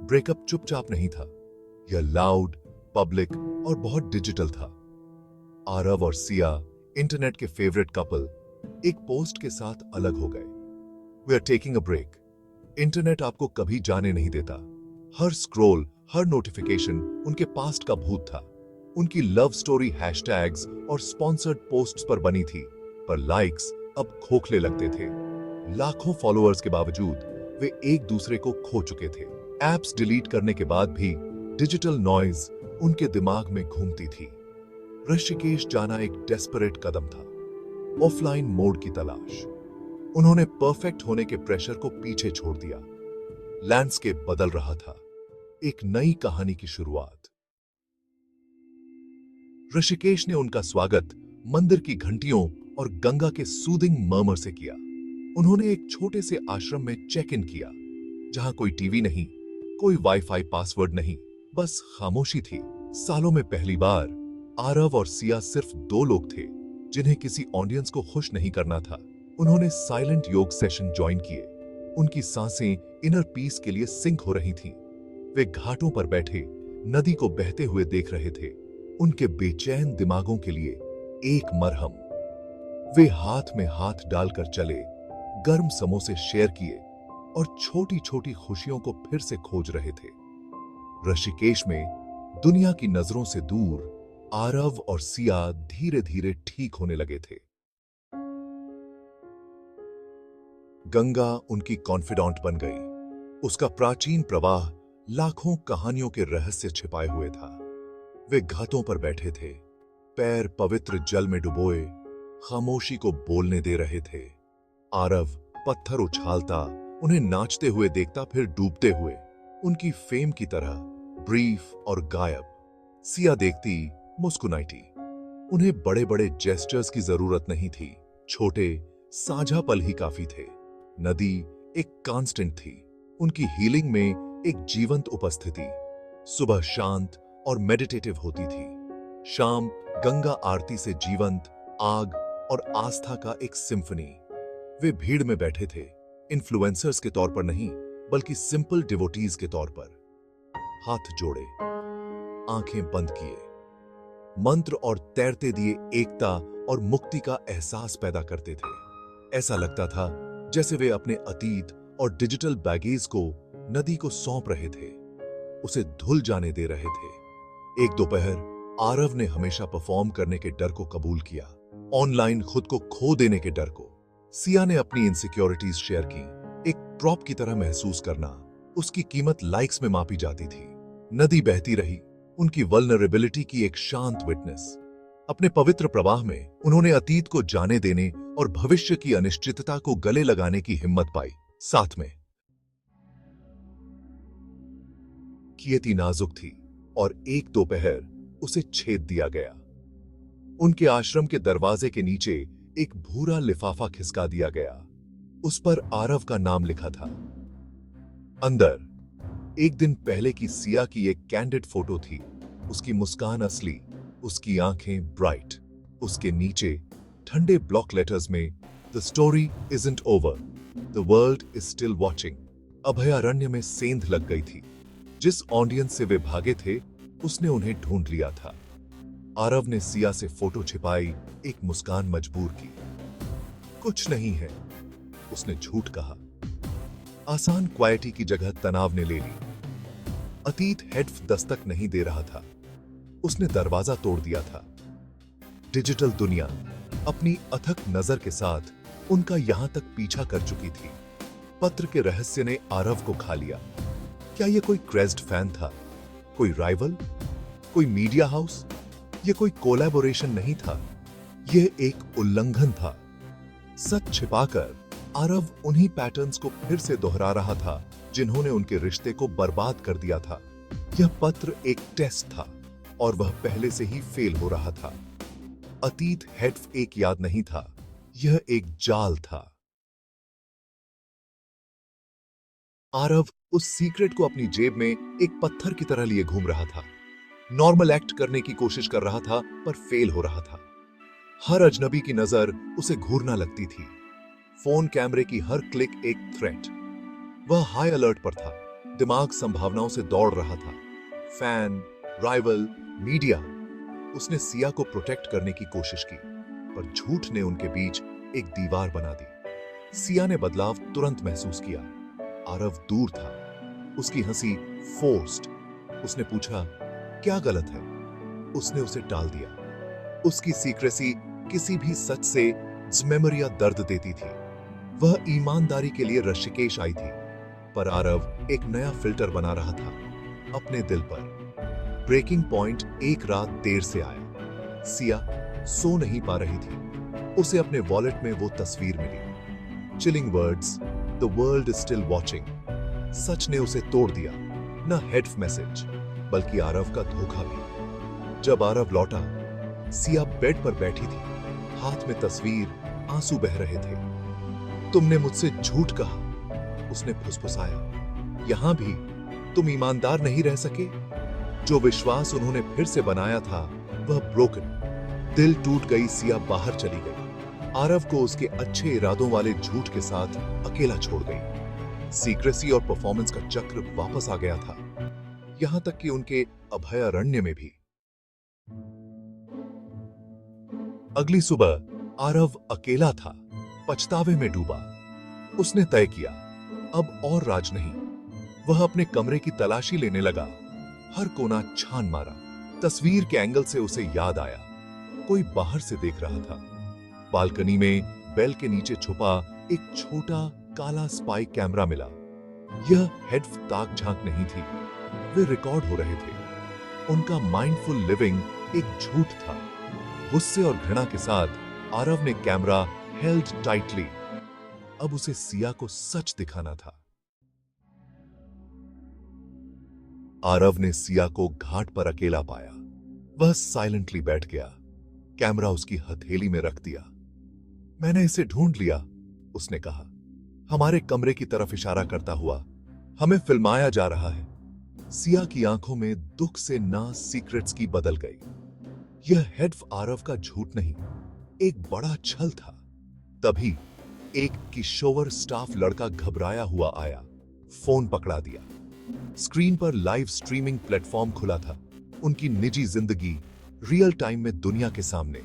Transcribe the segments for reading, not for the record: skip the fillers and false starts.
Breakup चुपचाप नहीं था, यह लाउड, पब्लिक और बहुत डिजिटल था। आरव और सिया, इंटरनेट के फेवरेट कपल, एक पोस्ट के साथ अलग हो गए। We are taking a break. Internet आपको कभी जाने नहीं देता। हर स्क्रॉल, हर नोटिफिकेशन उनके पास्ट का भूत था। उनकी लव स्टोरी हैशटैग्स और स्पॉन्सर्ड पोस्ट्स पर बनी थी, पर लाइक्स अब खोखले लगते थे। लाखों फॉलोअर्स के बावजूद वे एक दूसरे को खो चुके थे। एप्स डिलीट करने के बाद भी डिजिटल नॉइज उनके दिमाग में घूमती थी। ऋषिकेश जाना एक डेस्परेट कदम था, ऑफलाइन मोड की तलाश। उन्होंने परफेक्ट होने के प्रेशर को पीछे छोड़ दिया। लैंडस्केप बदल रहा था, एक नई कहानी की शुरुआत। ऋषिकेश ने उनका स्वागत मंदिर की घंटियों और गंगा के सूदिंग मर्मर से किया। उन्होंने एक छोटे से आश्रम में चेक इन किया, जहां कोई टीवी नहीं, कोई वाईफाई पासवर्ड नहीं, बस खामोशी थी। सालों में पहली बार आरव और सिया सिर्फ दो लोग थे जिन्हें किसी ऑडियंस को खुश नहीं करना था। उन्होंने साइलेंट योग सेशन ज्वाइन किए। उनकी सांसें इनर पीस के लिए सिंक हो रही थीं। वे घाटों पर बैठे नदी को बहते हुए देख रहे थे, उनके बेचैन दिमागों के लिए एक मरहम। वे हाथ में हाथ डालकर चले, गर्म समोसे शेयर किए और छोटी छोटी खुशियों को फिर से खोज रहे थे। ऋषिकेश में दुनिया की नजरों से दूर आरव और सिया धीरे धीरे ठीक होने लगे थे। गंगा उनकी कॉन्फिडेंट बन गई। उसका प्राचीन प्रवाह लाखों कहानियों के रहस्य छिपाए हुए था। वे घाटों पर बैठे थे, पैर पवित्र जल में डुबोए, खामोशी को बोलने दे रहे थे। आरव पत्थर उछालता, उन्हें नाचते हुए देखता, फिर डूबते हुए, उनकी फेम की तरह ब्रीफ और गायब। सिया देखती, मुस्कुराती। उन्हें बड़े बड़े जेस्चर्स की जरूरत नहीं थी, छोटे साझा पल ही काफी थे। नदी एक कांस्टेंट थी, उनकी हीलिंग में एक जीवंत उपस्थिति। सुबह शांत और मेडिटेटिव होती थी, शाम गंगा आरती से जीवंत, आग और आस्था का एक सिम्फनी। वे भीड़ में बैठे थे, इन्फ्लुएंसर्स के तौर पर नहीं, बल्कि सिंपल डिवोटीज के तौर पर। हाथ जोड़े, आंखें बंद किए, मंत्र और तैरते दिए एकता और मुक्ति का एहसास पैदा करते थे। ऐसा लगता था जैसे वे अपने अतीत और डिजिटल बैगेज को नदी को सौंप रहे थे, उसे धुल जाने दे रहे थे। एक दोपहर आरव ने हमेशा परफॉर्म करने के डर को कबूल किया, ऑनलाइन खुद को खो देने के डर को। सिया ने अपनी इनसिक्योरिटीज शेयर की। एक प्रॉप की तरह महसूस करना, उसकी कीमत लाइक्स में मापी जाती थी। नदी बहती रही, उनकी वल्नरेबिलिटी की एक शांत विटनेस। अपने पवित्र प्रवाह में उन्होंने अतीत को जाने देने और भविष्य की अनिश्चितता को गले लगाने की हिम्मत पाई। साथ में कियती नाजुक थी और एक दोपहर उसे छेद दिया गया। उनके आश्रम के दरवाजे के नीचे एक भूरा लिफाफा खिसका दिया गया। उस पर आरव का नाम लिखा था। अंदर एक दिन पहले की सिया की एक कैंडिड फोटो थी, उसकी मुस्कान असली, उसकी आंखें ब्राइट। उसके नीचे ठंडे ब्लॉक लेटर्स में, the story isn't over, the world is still watching. अभयारण्य में सेंध लग गई थी। जिस ऑडियंस से वे भागे थे, उसने उन्हें ढूंढ लिया था। आरव ने सिया से फोटो छिपाई, एक मुस्कान मजबूर की। कुछ नहीं है, उसने झूठ कहा। आसान क्वालिटी की जगह तनाव ने ले ली। अतीत हेड्स दस्तक नहीं दे रहा था, उसने दरवाजा तोड़ दिया था। डिजिटल दुनिया अपनी अथक नजर के साथ उनका यहां तक पीछा कर चुकी थी। पत्र के रहस्य ने आरव को खा लिया। क्या यह कोई क्रेज्ड फैन था, कोई राइवल, कोई मीडिया हाउस? यह कोई कोलैबोरेशन नहीं था, यह एक उल्लंघन था। सच छिपाकर आरव उन्हीं पैटर्न्स को फिर से दोहरा रहा था जिन्होंने उनके रिश्ते को बर्बाद कर दिया था। यह पत्र एक टेस्ट था और वह पहले से ही फेल हो रहा था। अतीत हेड्स एक याद नहीं था, यह एक जाल था। आरव उस सीक्रेट को अपनी जेब में एक पत्थर की तरह लिए घूम रहा था। नॉर्मल एक्ट करने की कोशिश कर रहा था, पर फेल हो रहा था। हर अजनबी की नजर उसे घूरना लगती थी। फोन कैमरे की हर क्लिक एक थ्रेट। वह हाई अलर्ट पर था, दिमाग संभावनाओं से दौड़ रहा था। Fan, rival, media. उसने सिया को प्रोटेक्ट करने की कोशिश की, पर झूठ ने उनके बीच एक दीवार बना दी। सिया ने बदलाव तुरंत महसूस किया। आरव दूर था, उसकी हंसी फोर्स्ड। उसने पूछा, क्या गलत है? उसने उसे टाल दिया। उसकी सीक्रेसी किसी भी सच से ज़्मेमरिया दर्द देती थी। वह ईमानदारी के लिए ऋषिकेश आई थी, पर आरव एक नया फिल्टर बना रहा था अपने दिल पर। ब्रेकिंग पॉइंट एक रात देर से आया। सिया सो नहीं पा रही थी। उसे अपने वॉलेट में वो तस्वीर मिली। Chilling words, the world is still watching. सच ने उसे तोड़ दिया। न हेड मैसेज, बल्कि आरव का धोखा भी। जब आरव लौटा, सिया बेड पर बैठी थी, हाथ में तस्वीर, आंसू बह रहे थे। तुमने मुझसे झूठ कहा, उसने फुसफुसाया। यहां भी तुम ईमानदार नहीं रह सके। जो विश्वास उन्होंने फिर से बनाया था, वह ब्रोकन। दिल टूट गई। सिया बाहर चली गई। आरव को उसके अच्छे इरादों वाले झूठ के साथ अकेला छोड़ गई। सीक्रेसी और परफॉर्मेंस का चक्र वापस आ गया था, यहां तक कि उनके अभयारण्य में भी। अगली सुबह आरव अकेला था, पछतावे में डूबा। उसने तय किया, अब और राज नहीं। वह अपने कमरे की तलाशी लेने लगा। हर कोना छान मारा। तस्वीर के एंगल से उसे याद आया, कोई बाहर से देख रहा था। बालकनी में बेल के नीचे छुपा एक छोटा काला स्पाई कैमरा मिला। यह हेड ताक झांक नहीं थी, वे रिकॉर्ड हो रहे थे। उनका माइंडफुल लिविंग एक झूठ था। गुस्से और घृणा के साथ आरव ने कैमरा हेल्ड टाइटली। अब उसे सिया को सच दिखाना था। आरव ने सिया को घाट पर अकेला पाया। वह साइलेंटली बैठ गया, कैमरा उसकी हथेली में रख दिया। मैंने इसे ढूंढ लिया, उसने कहा, हमारे कमरे की तरफ इशारा करता हुआ। हमें फिल्माया जा रहा है। सिया की आंखों में दुख से ना सीक्रेट्स की बदल गई। यह हेड आरव का झूठ नहीं, एक बड़ा छल था। तभी एक किशोर स्टाफ लड़का घबराया हुआ आया, फोन पकड़ा दिया। स्क्रीन पर लाइव स्ट्रीमिंग प्लेटफॉर्म खुला था, उनकी निजी जिंदगी रियल टाइम में दुनिया के सामने।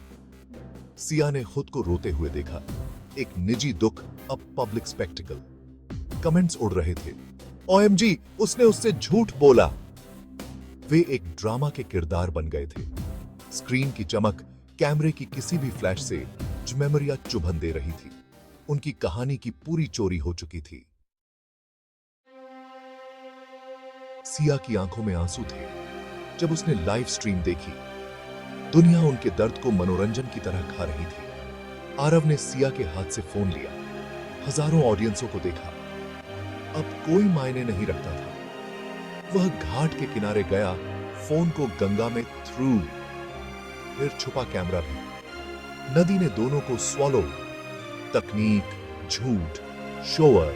सिया ने खुद को रोते हुए देखा, एक निजी दुख अब पब्लिक स्पेक्टिकल। कमेंट्स उड़ रहे थे, ओएमजी, उसने उससे झूठ बोला। वे एक ड्रामा के किरदार बन गए थे। स्क्रीन की चमक कैमरे की किसी भी फ्लैश से ज़्मेमरिया चुभन दे रही थी। उनकी कहानी की पूरी चोरी हो चुकी थी। सिया की आंखों में आंसू थे जब उसने लाइव स्ट्रीम देखी। दुनिया उनके दर्द को मनोरंजन की तरह खा रही थी। आरव ने सिया के हाथ से फोन लिया, हजारों ऑडियंसों को देखा। अब कोई मायने नहीं रखता था। वह घाट के किनारे गया, फोन को गंगा में थ्रू, फिर छुपा कैमरा भी। नदी ने दोनों को स्वॉलो। तकनीक, झूठ, शोअर,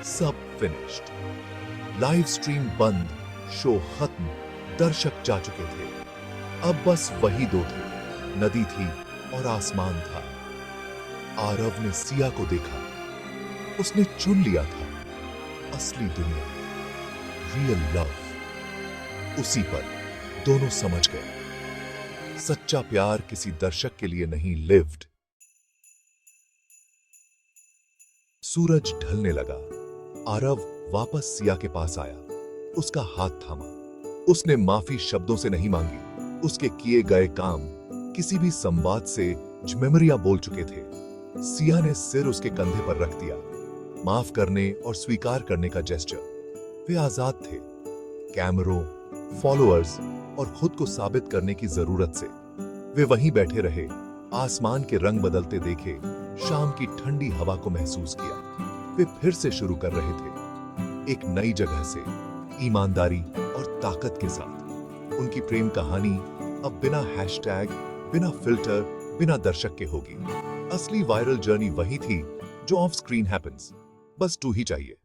सब फिनिश्ड। लाइव स्ट्रीम बंद, शो खत्म, दर्शक जा चुके थे। अब बस वही दो थे, नदी थी और आसमान था। आरव ने सिया को देखा, उसने चुन लिया था असली दुनिया, रियल लव। उसी पर दोनों समझ गए, सच्चा प्यार किसी दर्शक के लिए नहीं, लिव्ड। सूरज ढलने लगा। आरव वापस सिया के पास आया, उसका हाथ थामा। उसने माफी शब्दों से नहीं मांगी, उसके किए गए काम किसी भी संवाद से ज़्मेमरिया बोल चुके थे। सिया ने सिर उसके कंधे पर रख दिया, माफ करने और स्वीकार करने का जेस्चर। वे आजाद थे, कैमरों, फॉलोअर्स और खुद को साबित करने की जरूरत से। वे वहीं बैठे रहे, आसमान के रंग बदलते देखे, शाम की ठंडी हवा को महसूस किया। वे फिर से शुरू कर रहे थे, एक नई जगह से, ईमानदारी और ताकत के साथ। उनकी प्रेम कहानी अब बिना हैशटैग, बिना फिल्टर, बिना दर्शक के होगी। असली वायरल जर्नी वही थी जो ऑफ स्क्रीन हैपेंस, बस 2 ही चाहिए।